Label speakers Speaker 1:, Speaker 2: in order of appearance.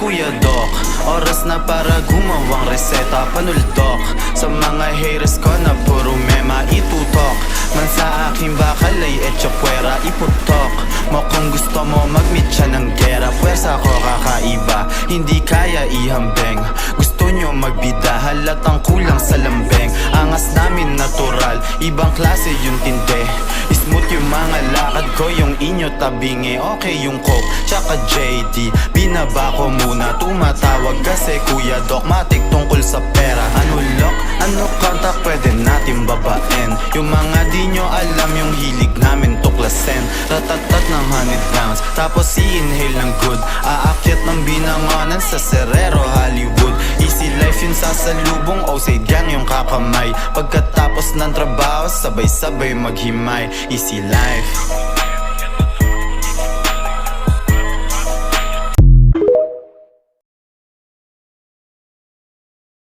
Speaker 1: Kuya Doc, oras na para gumawang reseta. Panuldok sa mga haters ko na puro mema itutok. Man sa aking bakal ay etsyapwera iputok mo kung gusto mo mag-meet siya ng gera. Pwersa ko kakaiba, hindi kaya ihambeng. Gusto nyo magbida, halatang kulang sa lambeng. Angas namin natural, ibang klase yung tinde. Smooth yung mga lakad ko, yung inyo tabingi. Okay yung coke, tsaka JD. Binaba ko muna, tumatawag kasi Kuya Doc matik tungkol sa pera. Ano lock, ano kanta pwede natin babaen? Yung mga di nyo alam yung hilig namin tuklasin. Ratatat ng 100 rounds, tapos i-inhale ng good. Aakyat ng binangonan sa Serrero, Hollywood. Easy life yun sa salubong, Osade gang yung kakamay. Pagkatapos ng trabaho, sabay-sabay maghimay. Easy life.